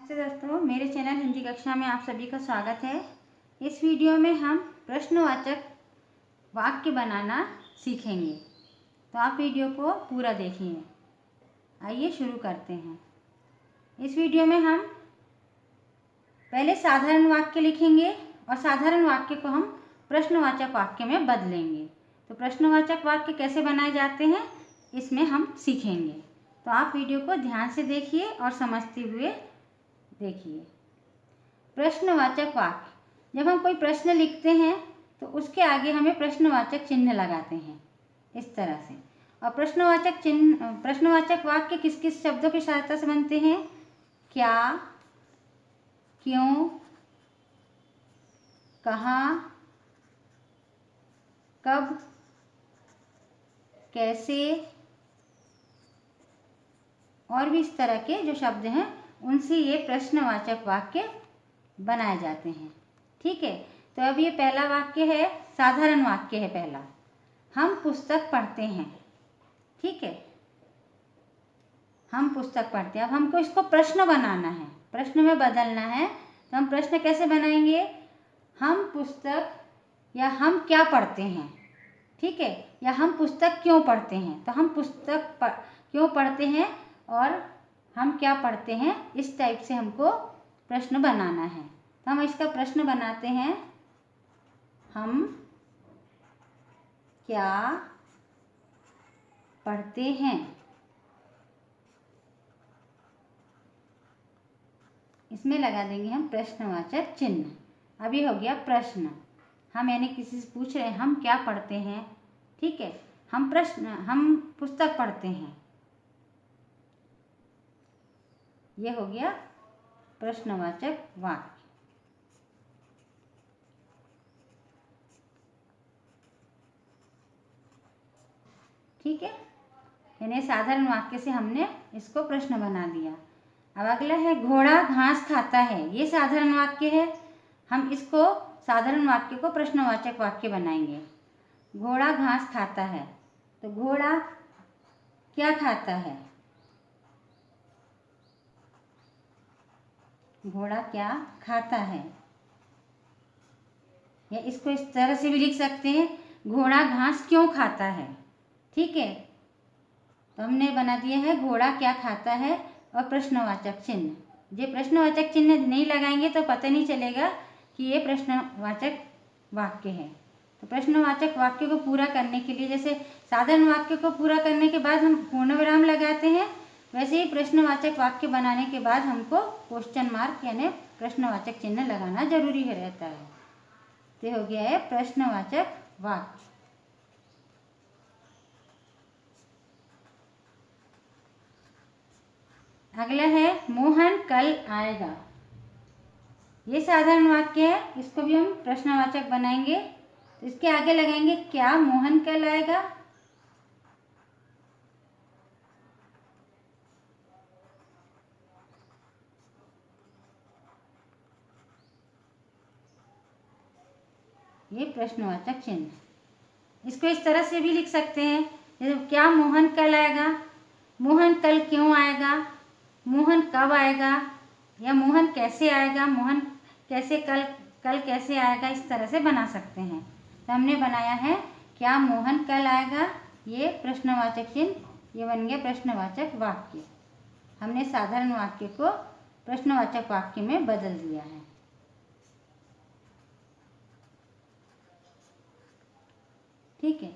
नमस्ते दोस्तों, मेरे चैनल हिंदी कक्षा में आप सभी का स्वागत है। इस वीडियो में हम प्रश्नवाचक वाक्य बनाना सीखेंगे, तो आप वीडियो को पूरा देखिए। आइए शुरू करते हैं। इस वीडियो में हम पहले साधारण वाक्य लिखेंगे और साधारण वाक्य को हम प्रश्नवाचक वाक्य में बदलेंगे। तो प्रश्नवाचक वाक्य कैसे बनाए जाते हैं इसमें हम सीखेंगे, तो आप वीडियो को ध्यान से देखिए और समझते हुए देखिए। प्रश्नवाचक वाक्य, जब हम कोई प्रश्न लिखते हैं तो उसके आगे हमें प्रश्नवाचक चिन्ह लगाते हैं इस तरह से। और प्रश्नवाचक वाक्य किस किस शब्दों की सहायता से बनते हैं? क्या, क्यों, कहाँ, कब, कैसे और भी इस तरह के जो शब्द हैं उनसे ये प्रश्नवाचक वाक्य बनाए जाते हैं। ठीक है, तो अब ये पहला वाक्य है, साधारण वाक्य है पहला, हम पुस्तक पढ़ते हैं। ठीक है, हम पुस्तक पढ़ते हैं। अब हमको इसको प्रश्न बनाना है, प्रश्न में बदलना है। तो हम प्रश्न कैसे बनाएंगे? हम पुस्तक या हम क्या पढ़ते हैं, ठीक है, या हम पुस्तक क्यों पढ़ते हैं। तो हम पुस्तक क्यों पढ़ते हैं और हम क्या पढ़ते हैं, इस टाइप से हमको प्रश्न बनाना है। तो हम इसका प्रश्न बनाते हैं, हम क्या पढ़ते हैं। इसमें लगा देंगे हम प्रश्नवाचक चिन्ह। अभी हो गया प्रश्न, हम यानी किसी से पूछ रहे हैं हम क्या पढ़ते हैं। ठीक है, हम पुस्तक पढ़ते हैं, ये हो गया प्रश्नवाचक वाक्य। ठीक है, यानी साधारण वाक्य से हमने इसको प्रश्न बना दिया। अब अगला है घोड़ा घास खाता है। ये साधारण वाक्य है, हम इसको साधारण वाक्य को प्रश्नवाचक वाक्य बनाएंगे। घोड़ा घास खाता है, तो घोड़ा क्या खाता है? घोड़ा क्या खाता है? या इसको इस तरह से भी लिख सकते हैं, घोड़ा घास क्यों खाता है। ठीक है, तो हमने बना दिया है घोड़ा क्या खाता है और प्रश्नवाचक चिन्ह। ये प्रश्नवाचक चिन्ह नहीं लगाएंगे तो पता नहीं चलेगा कि ये प्रश्नवाचक वाक्य है। तो प्रश्नवाचक वाक्य को पूरा करने के लिए, जैसे साधारण वाक्य को पूरा करने के बाद हम पूर्ण विराम लगाते हैं, वैसे ही प्रश्नवाचक वाक्य बनाने के बाद हमको क्वेश्चन मार्क यानी प्रश्नवाचक चिन्ह लगाना जरूरी है रहता है। तो हो गया है प्रश्नवाचक वाक्य। अगला है मोहन कल आएगा। ये साधारण वाक्य है, इसको भी हम प्रश्नवाचक बनाएंगे। तो इसके आगे लगाएंगे क्या मोहन कल आएगा। ये प्रश्नवाचक चिन्ह। इसको इस तरह से भी लिख सकते हैं, जैसे क्या मोहन कल आएगा, मोहन कल क्यों आएगा, मोहन कब आएगा, या मोहन कैसे आएगा, मोहन कैसे कल कैसे आएगा, इस तरह से बना सकते हैं। तो हमने बनाया है क्या मोहन कल आएगा, ये प्रश्नवाचक चिन्ह, ये बन गया प्रश्नवाचक वाक्य। हमने साधारण वाक्य को प्रश्नवाचक वाक्य में बदल दिया है। ठीक है,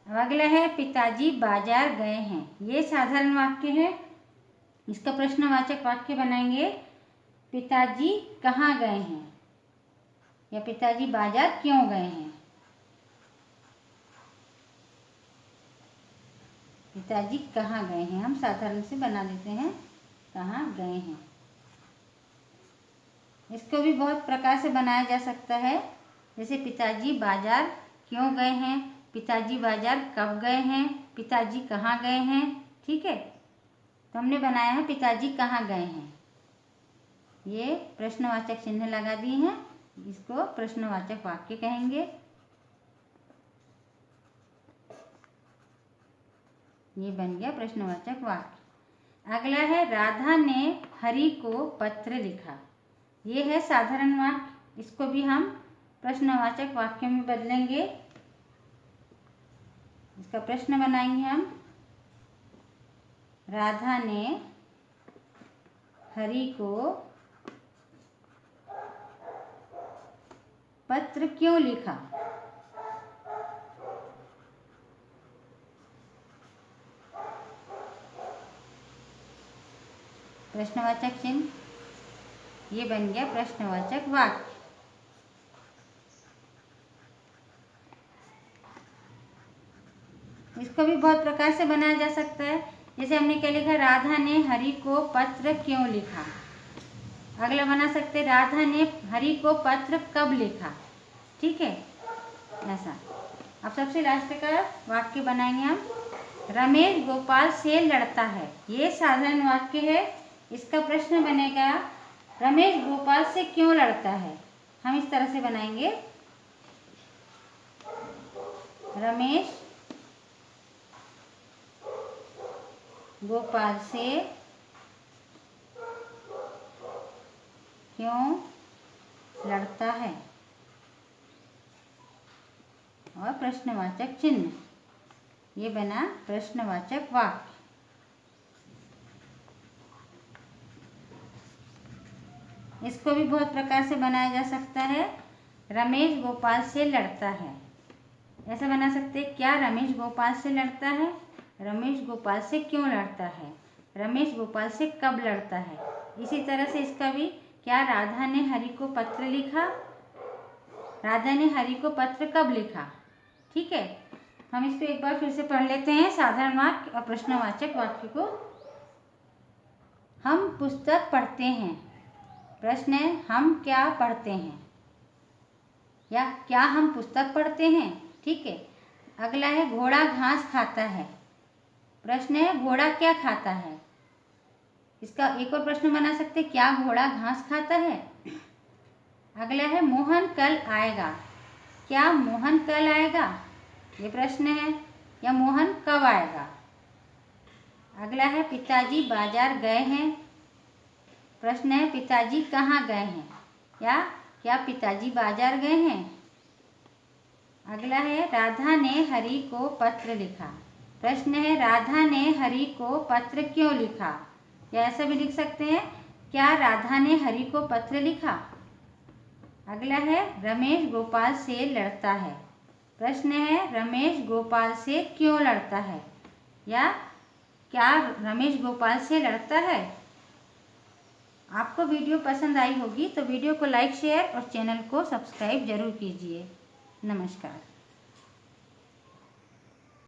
अब अगला है पिताजी बाजार गए हैं। ये साधारण वाक्य है, इसका प्रश्नवाचक वाक्य बनाएंगे पिताजी कहाँ गए हैं, या पिताजी बाजार क्यों गए हैं। पिताजी कहाँ गए हैं हम साधारण से बना देते हैं, कहाँ गए हैं। इसको भी बहुत प्रकार से बनाया जा सकता है, जैसे पिताजी बाजार क्यों गए हैं, पिताजी बाजार कब गए हैं, पिताजी कहाँ गए हैं। ठीक है, तो हमने बनाया है पिताजी कहाँ गए हैं, ये प्रश्नवाचक चिन्ह लगा दिए हैं, इसको प्रश्नवाचक वाक्य कहेंगे। ये बन गया प्रश्नवाचक वाक्य। अगला है राधा ने हरि को पत्र लिखा। ये है साधारण वाक्य, इसको भी हम प्रश्नवाचक वाक्य में बदलेंगे। इसका प्रश्न बनाएंगे हम, राधा ने हरि को पत्र क्यों लिखा। प्रश्नवाचक चिन्ह, ये बन गया प्रश्नवाचक वाक्य। इसको भी बहुत प्रकार से बनाया जा सकता है। जैसे हमने क्या लिखा, राधा ने हरि को पत्र क्यों लिखा। अगला बना सकते हैं, राधा ने हरि को पत्र कब लिखा। ठीक है, ऐसा। अब सबसे लास्ट का वाक्य बनाएंगे हम, रमेश गोपाल से लड़ता है। ये साधारण वाक्य है। इसका प्रश्न बनेगा, रमेश गोपाल से क्यों लड़ता है। हम इस तरह से बनाएंगे, रमेश गोपाल से क्यों लड़ता है, और प्रश्नवाचक चिन्ह, ये बना प्रश्नवाचक वाक्य। इसको भी बहुत प्रकार से बनाया जा सकता है। रमेश गोपाल से लड़ता है, ऐसा बना सकते हैं, क्या रमेश गोपाल से लड़ता है, रमेश गोपाल से क्यों लड़ता है, रमेश गोपाल से कब लड़ता है। इसी तरह से इसका भी, क्या राधा ने हरि को पत्र लिखा, राधा ने हरि को पत्र कब लिखा। ठीक है, हम इसको एक बार फिर से पढ़ लेते हैं, साधारण वाक्य और प्रश्नवाचक वाक्य को। हम पुस्तक पढ़ते हैं। प्रश्न है, हम क्या पढ़ते हैं, या क्या हम पुस्तक पढ़ते हैं। ठीक है। अगला है, घोड़ा घास खाता है। प्रश्न है, घोड़ा क्या खाता है। इसका एक और प्रश्न बना सकते हैं, क्या घोड़ा घास खाता है। अगला है, मोहन कल आएगा। क्या मोहन कल आएगा, ये प्रश्न है, या मोहन कब आएगा। अगला है, पिताजी बाजार गए हैं। प्रश्न है, पिताजी कहाँ गए हैं, या क्या पिताजी बाजार गए हैं। अगला है, राधा ने हरि को पत्र लिखा। प्रश्न है, राधा ने हरि को पत्र क्यों लिखा, या ऐसा भी लिख सकते हैं, क्या राधा ने हरि को पत्र लिखा। अगला है, रमेश गोपाल से लड़ता है। प्रश्न है, रमेश गोपाल से क्यों लड़ता है, या क्या रमेश गोपाल से लड़ता है। आपको वीडियो पसंद आई होगी तो वीडियो को लाइक, शेयर और चैनल को सब्सक्राइब जरूर कीजिए। नमस्कार।